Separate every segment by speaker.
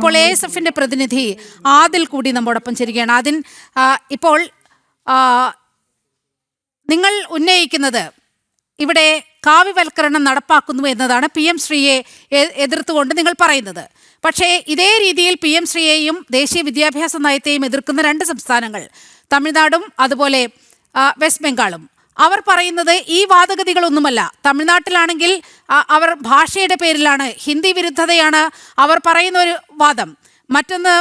Speaker 1: ഇപ്പോൾ ASFന്റെ പ്രതിനിധി ആദിൽ കൂടി നമ്മോടൊപ്പം ചേരുകയാണ്. ആദിൻ, ഇപ്പോൾ നിങ്ങൾ ഉന്നയിക്കുന്നത് ഇവിടെ കാവ്യവൽക്കരണം നടപ്പാക്കുന്നു എന്നതാണ്. PM ശ്രീയെ എതിർത്തുകൊണ്ട് നിങ്ങൾ പറയുന്നത്. പക്ഷേ ഇതേ രീതിയിൽ PM ശ്രീയെയും ദേശീയ വിദ്യാഭ്യാസ നയത്തെയും എതിർക്കുന്ന രണ്ട് സംസ്ഥാനങ്ങൾ, തമിഴ്നാടും അതുപോലെ വെസ്റ്റ് ബംഗാളും. അവർ പറയുന്നത് ഈ വാദഗതികളൊന്നുമല്ല. തമിഴ്നാട്ടിലാണെങ്കിൽ അവർ ഭാഷയുടെ പേരിലാണ്, ഹിന്ദി വിരുദ്ധതയാണ് അവർ പറയുന്ന ഒരു വാദം. മറ്റൊന്ന്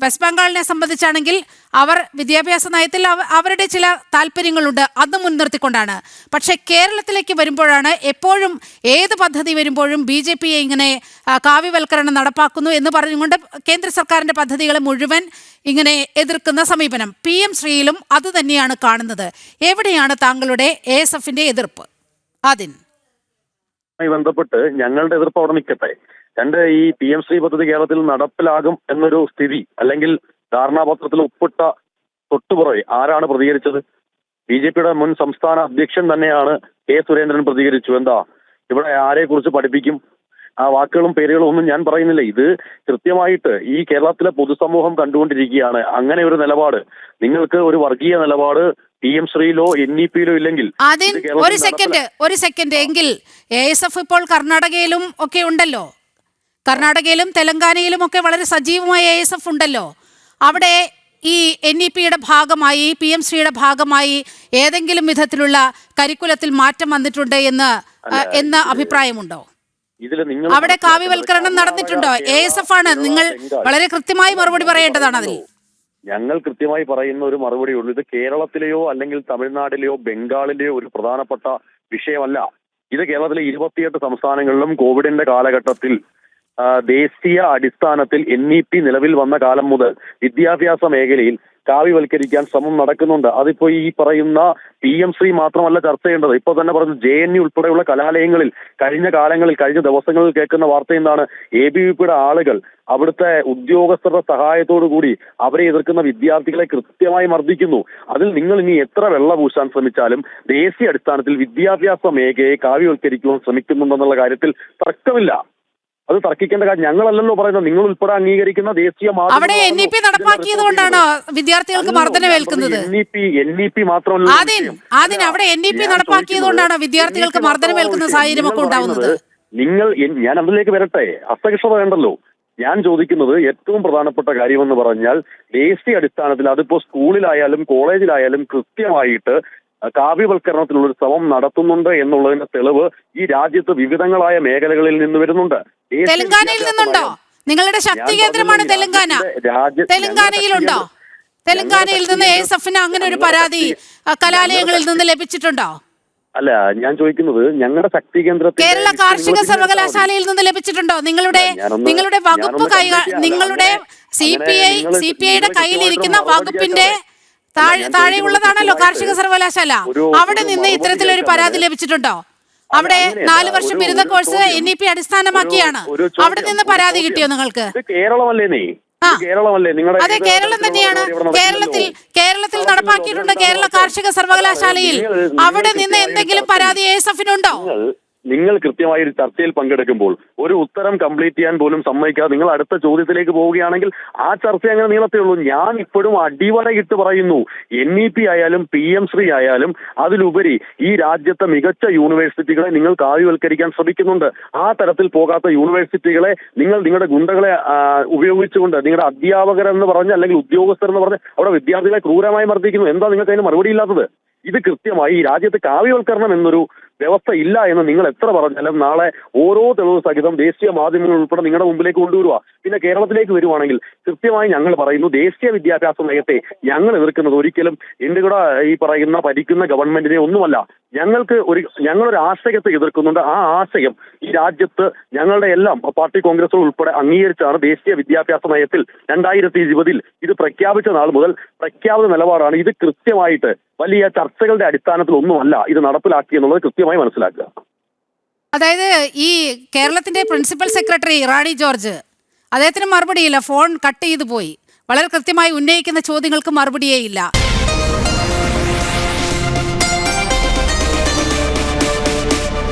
Speaker 1: വെസ്റ്റ് ബംഗാളിനെ സംബന്ധിച്ചാണെങ്കിൽ അവർ വിദ്യാഭ്യാസ നയത്തിൽ അവരുടെ ചില താല്പര്യങ്ങളുണ്ട്, അത് മുൻനിർത്തിക്കൊണ്ടാണ്. പക്ഷേ കേരളത്തിലേക്ക് വരുമ്പോഴാണ് എപ്പോഴും ഏത് പദ്ധതി വരുമ്പോഴും BJPയെ ഇങ്ങനെ കാവ്യവൽക്കരണം നടപ്പാക്കുന്നു എന്ന് പറഞ്ഞുകൊണ്ട് കേന്ദ്ര സർക്കാരിൻ്റെ പദ്ധതികളെ മുഴുവൻ ഇങ്ങനെ എതിർക്കുന്ന സമീപനം. PM ശ്രീയിലും അത് തന്നെയാണ് കാണുന്നത്. എവിടെയാണ് താങ്കളുടെ ASFന്റെ എതിർപ്പ്?
Speaker 2: ബന്ധപ്പെട്ട് ഞങ്ങളുടെ എതിർപ്പ് അവിടെ നിൽക്കട്ടെ. ഈ PM ശ്രീ പദ്ധതി കേരളത്തിൽ നടപ്പിലാകും എന്നൊരു സ്ഥിതി അല്ലെങ്കിൽ ധാരണാപത്രത്തിൽ ഒപ്പിട്ട തൊട്ടുപുറകെ ആരാണ് പ്രതികരിച്ചത്? BJPയുടെ മുൻ സംസ്ഥാന അധ്യക്ഷൻ തന്നെയാണ് K. സുരേന്ദ്രൻ പ്രതികരിച്ചു. എന്താ ഇവിടെ ആരെ കുറിച്ച് പഠിപ്പിക്കും? ആ വാക്കുകളും പേരുകളും ഒന്നും ഞാൻ പറയുന്നില്ല. ഇത് കൃത്യമായിട്ട് ഈ കേരളത്തിലെ പൊതുസമൂഹം കണ്ടുകൊണ്ടിരിക്കുകയാണ്. അങ്ങനെ ഒരു നിലപാട്, നിങ്ങൾക്ക് ഒരു വർഗീയ നിലപാട് PM ശ്രീയിലോ NEPയിലോ ഇല്ലെങ്കിൽ
Speaker 1: ഒരു സെക്കൻഡ് എങ്കിൽ ASF ഇപ്പോൾ കർണാടകയിലും ഒക്കെ ഉണ്ടല്ലോ. കർണാടകയിലും തെലങ്കാനയിലും ഒക്കെ വളരെ സജീവമായ ASF ഉണ്ടല്ലോ. അവിടെ ഈ NEPയുടെ ഭാഗമായി PM ശ്രീയുടെ ഭാഗമായി ഏതെങ്കിലും വിധത്തിലുള്ള കരിക്കുലത്തിൽ മാറ്റം വന്നിട്ടുണ്ട് എന്ന അഭിപ്രായമുണ്ടോ? അവിടെ കാവ്യവൽക്കരണം നടന്നിട്ടുണ്ടോ? ASF ആണ്. നിങ്ങൾ വളരെ കൃത്യമായി മറുപടി പറയേണ്ടതാണ് അതിൽ.
Speaker 2: ഞങ്ങൾ കൃത്യമായി പറയുന്ന ഒരു മറുപടി ഉള്ളൂ. ഇത് കേരളത്തിലെയോ അല്ലെങ്കിൽ തമിഴ്നാട്ടിലെയോ ബംഗാളിലെയോ ഒരു പ്രധാനപ്പെട്ട വിഷയമല്ല. ഇത് കേരളത്തിലെ 28 സംസ്ഥാനങ്ങളിലും കോവിഡിന്റെ കാലഘട്ടത്തിൽ ദേശീയ അടിസ്ഥാനത്തിൽ NEP നിലവിൽ വന്ന കാലം മുതൽ വിദ്യാഭ്യാസ മേഖലയിൽ കാവ്യവൽക്കരിക്കാൻ ശ്രമം നടക്കുന്നുണ്ട്. അതിപ്പോ ഈ പറയുന്ന PM ശ്രീ മാത്രമല്ല ചർച്ച ചെയ്യേണ്ടത്. ഇപ്പൊ തന്നെ പറഞ്ഞു JNU ഉൾപ്പെടെയുള്ള കലാലയങ്ങളിൽ കഴിഞ്ഞ ദിവസങ്ങളിൽ കേൾക്കുന്ന വാർത്ത എന്താണ്? ABVPയുടെ ആളുകൾ അവിടുത്തെ ഉദ്യോഗസ്ഥരുടെ സഹായത്തോടു കൂടി അവരെ എതിർക്കുന്ന വിദ്യാർത്ഥികളെ കൃത്യമായി മർദ്ദിക്കുന്നു. അതിൽ നിങ്ങൾ ഇനി എത്ര വെള്ള പൂശാൻ ശ്രമിച്ചാലും ദേശീയ അടിസ്ഥാനത്തിൽ വിദ്യാഭ്യാസ മേഖലയെ കാവ്യവൽക്കരിക്കുവാൻ ശ്രമിക്കുന്നുണ്ടെന്നുള്ള കാര്യത്തിൽ തർക്കമില്ല. അത് തർക്കിക്കേണ്ട കാര്യം ഞങ്ങളല്ലല്ലോ പറയുന്നത്, നിങ്ങൾ ഉൾപ്പെടെ അംഗീകരിക്കുന്ന ദേശീയ
Speaker 1: അവിടെ NEP നടപ്പാക്കിയതുകൊണ്ടാണ് വിദ്യാർത്ഥികൾക്ക് മർദ്ദനമേൽക്കുന്നത്.
Speaker 2: NEP മാത്രമല്ല,
Speaker 1: അവിടെ NEP നടപ്പാക്കിയതുകൊണ്ടാണ് വിദ്യാർത്ഥികൾക്ക് മർദ്ദനമേൽക്കുന്ന സാഹചര്യമൊക്കെ ഉണ്ടാവുന്നത്.
Speaker 2: ഞാൻ അതിലേക്ക് വരട്ടെ, അസഹിഷ്ണുത വേണ്ടല്ലോ. ഞാൻ ചോദിക്കുന്നത് ഏറ്റവും പ്രധാനപ്പെട്ട കാര്യമെന്ന് പറഞ്ഞാൽ ദേശീയ അടിസ്ഥാനത്തിൽ അതിപ്പോ സ്കൂളിലായാലും കോളേജിലായാലും കൃത്യമായിട്ട് കാവ്യവൽക്കരണത്തിനുള്ളൊരു ശ്രമം നടത്തുന്നുണ്ട് എന്നുള്ളതിന്റെ തെളിവ് ഈ രാജ്യത്ത് വിവിധങ്ങളായ മേഖലകളിൽ നിന്ന് വരുന്നുണ്ട്.
Speaker 1: തെലങ്കാനയിൽ നിന്നുണ്ടോ? നിങ്ങളുടെ ശക്തി കേന്ദ്രമാണ് തെലങ്കാന. തെലങ്കാനയിലുണ്ടോ? തെലങ്കാനയിൽ നിന്ന് ASFന് അങ്ങനെ ഒരു പരാതി കലാലയങ്ങളിൽ നിന്ന് ലഭിച്ചിട്ടുണ്ടോ?
Speaker 2: അല്ല, ഞാൻ ചോദിക്കുന്നത് ഞങ്ങളുടെ ശക്തി കേന്ദ്രത്തിൽ
Speaker 1: കേരള കാർഷിക സർവകലാശാലയിൽ നിന്ന് ലഭിച്ചിട്ടുണ്ടോ? നിങ്ങളുടെ വകുപ്പ് നിങ്ങളുടെ CPIയുടെ കയ്യിലിരിക്കുന്ന വകുപ്പിന്റെ താഴെയുള്ളതാണല്ലോ കാർഷിക സർവകലാശാല. അവിടെ നിന്ന് ഇത്തരത്തിലൊരു പരാതി ലഭിച്ചിട്ടുണ്ടോ? അവിടെ 4 വർഷം ബിരുദ കോഴ്സ് NEP അടിസ്ഥാനമാക്കിയാണ്. അവിടെ നിന്ന് പരാതി കിട്ടിയോ നിങ്ങൾക്ക്? അതെ, കേരളം തന്നെയാണ്. കേരളത്തിൽ നടപ്പാക്കിയിട്ടുണ്ട് കേരള കാർഷിക സർവകലാശാലയിൽ. അവിടെ നിന്ന് എന്തെങ്കിലും പരാതി ASFനുണ്ടോ?
Speaker 2: നിങ്ങൾ കൃത്യമായ ഒരു ചർച്ചയിൽ പങ്കെടുക്കുമ്പോൾ ഒരു ഉത്തരം കംപ്ലീറ്റ് ചെയ്യാൻ പോലും സമ്മതിക്കാതെ നിങ്ങൾ അടുത്ത ചോദ്യത്തിലേക്ക് പോവുകയാണെങ്കിൽ ആ ചർച്ച അങ്ങനെ നീളത്തേ ഉള്ളൂ. ഞാൻ ഇപ്പോഴും അടിവരയിട്ട് പറയുന്നു, NEP ആയാലും PM ശ്രീ ആയാലും അതിലുപരി ഈ രാജ്യത്തെ മികച്ച യൂണിവേഴ്സിറ്റികളെ നിങ്ങൾ കാവ്യവൽക്കരിക്കാൻ ശ്രമിക്കുന്നുണ്ട്. ആ തരത്തിൽ പോകാത്ത യൂണിവേഴ്സിറ്റികളെ നിങ്ങളുടെ ഗുണ്ടകളെ ഉപയോഗിച്ചുകൊണ്ട് നിങ്ങളുടെ അധ്യാപകരെന്ന് പറഞ്ഞ് അല്ലെങ്കിൽ ഉദ്യോഗസ്ഥരെന്ന് പറഞ്ഞ് അവിടെ വിദ്യാർത്ഥികളെ ക്രൂരമായി മർദ്ദിക്കുന്നു. എന്താ നിങ്ങൾക്ക് അതിന് മറുപടി ഇല്ലാത്തത്? ഇത് കൃത്യമായി ഈ രാജ്യത്ത് കാവ്യവൽക്കരണം എന്നൊരു വ്യവസ്ഥ ഇല്ല എന്ന് നിങ്ങൾ എത്ര പറഞ്ഞാലും നാളെ ഓരോ തെളിവ് സഹിതം ദേശീയ മാധ്യമങ്ങൾ ഉൾപ്പെടെ നിങ്ങളുടെ മുമ്പിലേക്ക് കൊണ്ടുവരിക. പിന്നെ കേരളത്തിലേക്ക് വരുവാണെങ്കിൽ കൃത്യമായി ഞങ്ങൾ പറയുന്നു, ദേശീയ വിദ്യാഭ്യാസ നയത്തെ ഞങ്ങൾ എതിർക്കുന്നത് ഒരിക്കലും എന്റെ കൂടെ ഈ പറയുന്ന ഭരിക്കുന്ന ഗവൺമെന്റിനെ ഒന്നുമല്ല. ഞങ്ങളൊരു ആശയത്തെ എതിർക്കുന്നുണ്ട്. ആ ആശയം ഈ രാജ്യത്ത് ഞങ്ങളുടെ എല്ലാം പാർട്ടി കോൺഗ്രസുകൾ ഉൾപ്പെടെ അംഗീകരിച്ചാണ് ദേശീയ വിദ്യാഭ്യാസ നയത്തിൽ 2020 ഇത് പ്രഖ്യാപിച്ച നാൾ മുതൽ പ്രഖ്യാപിത നിലപാടാണ്. ഇത് കൃത്യമായിട്ട് വലിയ ചർച്ചകളുടെ അടിസ്ഥാനത്തിൽ ഒന്നുമല്ല ഇത് നടപ്പിലാക്കി എന്നുള്ളത് കൃത്യമായി മനസ്സിലാക്കുക.
Speaker 1: അതായത് ഈ കേരളത്തിന്റെ പ്രിൻസിപ്പൽ സെക്രട്ടറി റാണി ജോർജ്, അദ്ദേഹത്തിന് മറുപടിയില്ല, ഫോൺ കട്ട് ചെയ്തു പോയി. വളരെ കൃത്യമായി ഉന്നയിക്കുന്ന ചോദ്യങ്ങൾക്ക് മറുപടിയേ ഇല്ല.